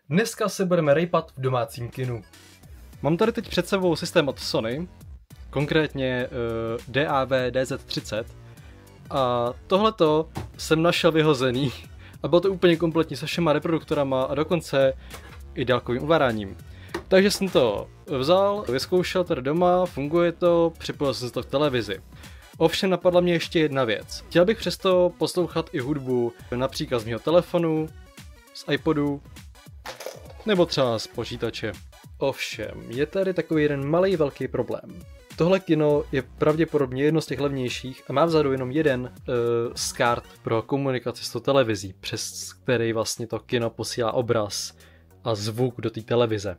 Dneska se budeme rejpat v domácím kinu. Mám tady teď před sebou systém od Sony, konkrétně DAV DZ30, a tohleto jsem našel vyhozený a bylo to úplně kompletní se všema reproduktorama a dokonce i dálkovým ovládáním. Takže jsem to vzal, vyzkoušel tady doma, funguje to, připojil jsem to k televizi. Ovšem napadla mě ještě jedna věc. Chtěl bych přesto poslouchat i hudbu například z mého telefonu, z iPodu, nebo třeba z počítače. Ovšem, je tady takový jeden malý velký problém. Tohle kino je pravděpodobně jedno z těch levnějších a má vzadu jenom jeden z kart pro komunikaci s tou televizí, přes který vlastně to kino posílá obraz a zvuk do té televize.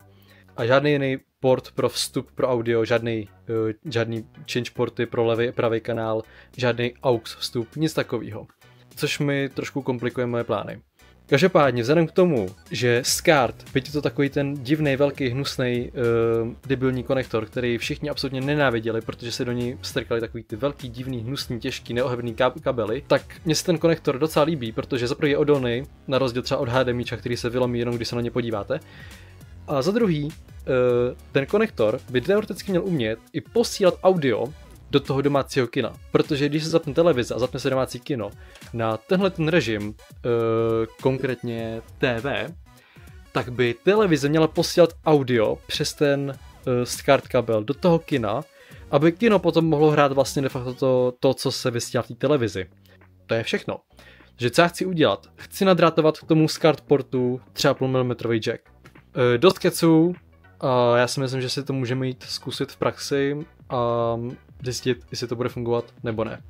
A žádný jiný port pro vstup pro audio, žádný change porty pro levý a pravý kanál, žádný aux vstup, nic takového. Což mi trošku komplikuje moje plány. Každopádně vzhledem k tomu, že SCART, byť je to takový ten divný, velký, hnusný, debilní konektor, který všichni absolutně nenáviděli, protože se do něj strkali takový ty velký, divný, hnusný, těžký, neohebný kabely, tak mně se ten konektor docela líbí, protože za prvý je odolný, na rozdíl třeba od HDMIčka, který se vylomí jenom, když se na ně podíváte. A za druhý, ten konektor by teoreticky měl umět i posílat audio do toho domácího kina, protože když se zapne televize a zapne se domácí kino na tenhle ten režim, konkrétně TV, tak by televize měla posílat audio přes ten SCART kabel do toho kina, aby kino potom mohlo hrát vlastně de facto to co se vysílá v té televizi. To je všechno. Takže co já chci udělat? Chci nadrátovat k tomu SCART portu 3,5 mm jack. Dost keců, a já si myslím, že si to můžeme jít zkusit v praxi a zjistit, jestli to bude fungovat nebo ne.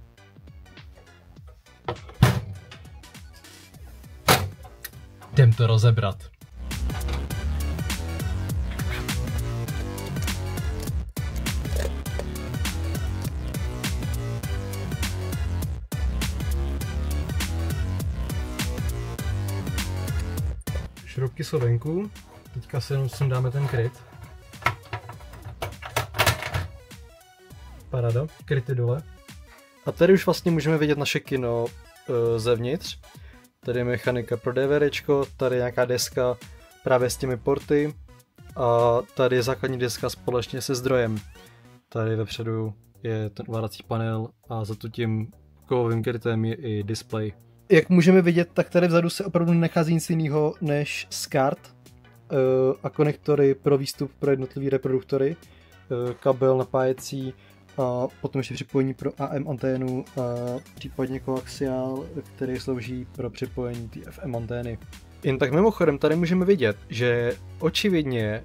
Jdem to rozebrat. Šroubky jsou venku, teďka se jenom sundáme ten kryt. Paráda, kryty dole. A tady už vlastně můžeme vidět naše kino zevnitř. Tady je mechanika pro DVDčko, tady je nějaká deska právě s těmi porty a tady je základní deska společně se zdrojem. Tady vepředu je ten ovládací panel a za tím kovovým krytem je i display. Jak můžeme vidět, tak tady vzadu se opravdu nenachází nic jiného než SCART a konektory pro výstup pro jednotlivé reproduktory, kabel napájecí a potom ještě připojení pro AM anténu a případně koaxiál, který slouží pro připojení té FM antény. Jen tak mimochodem tady můžeme vidět, že očividně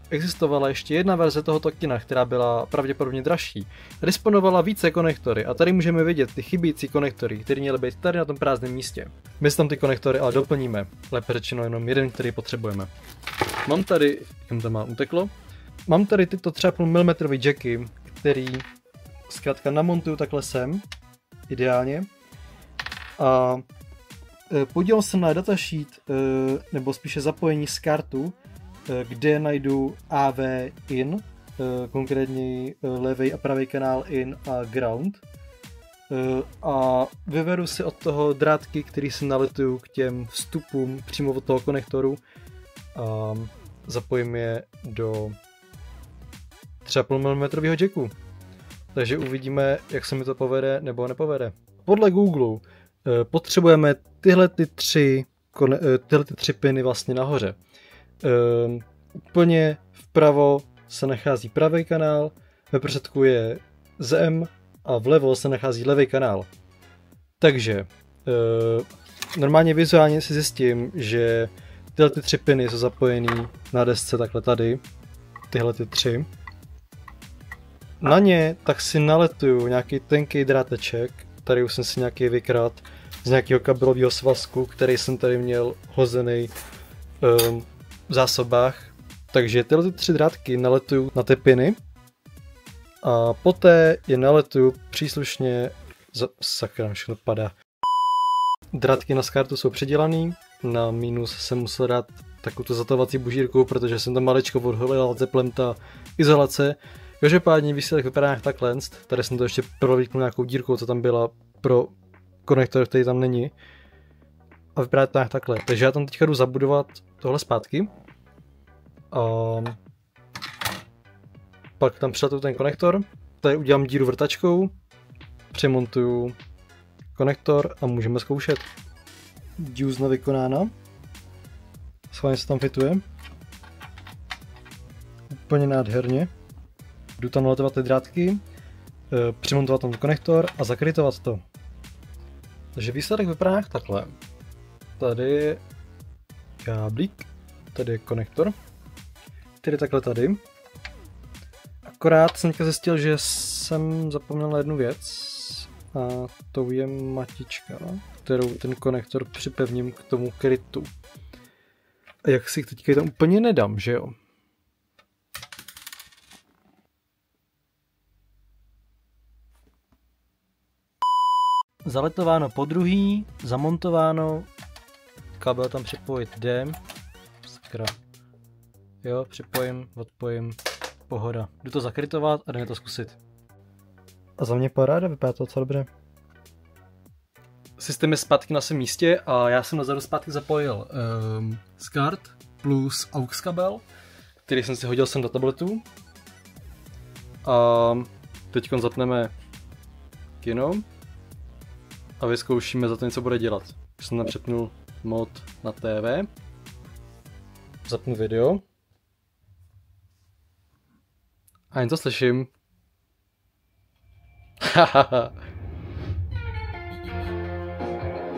existovala ještě jedna verze tohoto kina, která byla pravděpodobně dražší. Disponovala více konektory a tady můžeme vidět ty chybějící konektory, které měly být tady na tom prázdném místě. My si tam ty konektory ale doplníme, lépe řečeno jenom jeden, který potřebujeme. Mám tady, kam to má uteklo, mám tady tyto 3,5 mm jacky, který zkrátka namontuju takhle sem, ideálně. A podíval jsem na datasheet, nebo spíše zapojení z kartu, kde najdu AV in, konkrétně levý a pravý kanál in a ground. A vyvedu si od toho drátky, který se naletuju k těm vstupům přímo od toho konektoru a zapojím je do 3,5 mm jacku. Takže uvidíme, jak se mi to povede nebo nepovede. Podle Google potřebujeme tyhle tři piny vlastně nahoře. Úplně vpravo se nachází pravý kanál, ve prostředku je ZM a vlevo se nachází levý kanál. Takže normálně vizuálně si zjistím, že tyhle tři piny jsou zapojený na desce takhle tady, tyhle tři. Na ně tak si naletuju nějaký tenký dráteček, tady už jsem si nějaký vykrát z nějakého kabelového svazku, který jsem tady měl hozený v zásobách. Takže tyhle tři drátky naletuju na ty piny a poté je naletuju příslušně sakra, všechno padá. Drátky na SCARTu jsou předělaný, na mínus jsem musel dát takovou zatovací bužírku, protože jsem tam maličko odholil teplem ta izolace. Každopádně výsledek vypadá nějak takhle, tady jsem to ještě provlíknul nějakou dírkou, co tam byla pro konektor, který tam není. a vypadá to takhle. Takže já tam teďka jdu zabudovat tohle zpátky. Pak tam přiletu ten konektor, tady udělám díru vrtačkou, přemontuju konektor a můžeme zkoušet. Dílna vykonána. Schválně se tam fituje. Úplně nádherně. Jdu tam naletovat ty drátky, přimontovat tam konektor a zakrytovat to. Takže výsledek vypadá takhle. Tady je káblík, tady je konektor, který je takhle tady. Akorát jsem teďka zjistil, že jsem zapomněl na jednu věc a to je matička, kterou ten konektor připevním k tomu krytu. A jak si teďka tam úplně nedám, že jo? Zaletováno podruhý, zamontováno, kabel tam připojit jde, skra. Jo, připojím, odpojím, pohoda. Jdu to zakrytovat a jdeme to zkusit. A za mě paráda, vypadá to docela dobře. Systém je zpátky na svém místě a já jsem nazadu zpátky zapojil SCART plus AUX kabel, který jsem si hodil sem do tabletu. A teď zapneme kino a vyzkoušíme, za to něco bude dělat. Už jsem tam přepnul mod na TV. Zapnu video. A jen to slyším.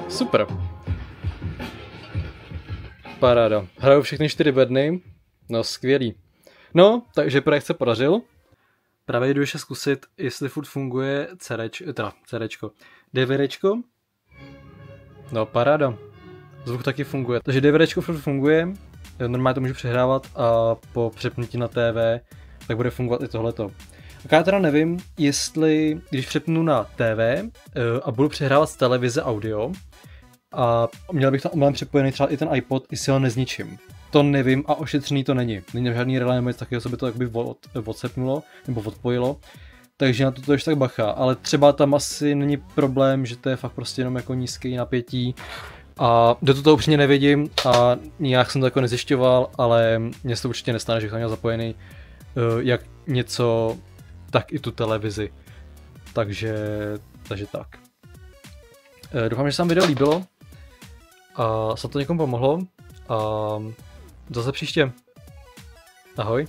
Super. Paráda. Hraju všechny 4 bedny. No skvělý. No, takže projekt se podařil. Právě jdu ještě zkusit, jestli furt funguje CDčko. DVDčko. No paráda. Zvuk taky funguje. Takže DVDčko furt funguje. Normálně to můžu přehrávat a po přepnutí na TV tak bude fungovat i tohleto. Tak já teda nevím, jestli když přepnu na TV a budu přehrávat z televize audio a měl bych tam omylem připojený třeba i ten iPod, i si ho nezničím. To nevím a ošetřený to není. Není žádný relay nebo něco takového, co by to jakoby odsepnulo nebo odpojilo. Takže na to ještě tak bacha, ale třeba tam asi není problém, že to je fakt prostě jenom jako nízký napětí. A do toho upřímně nevidím a nijak jsem to jako nezjišťoval, ale mně se to určitě nestane, že bych tam měl zapojený jak něco, tak i tu televizi. Takže tak. Doufám, že se vám video líbilo a snad to někomu pomohlo a zase příště. Ahoj.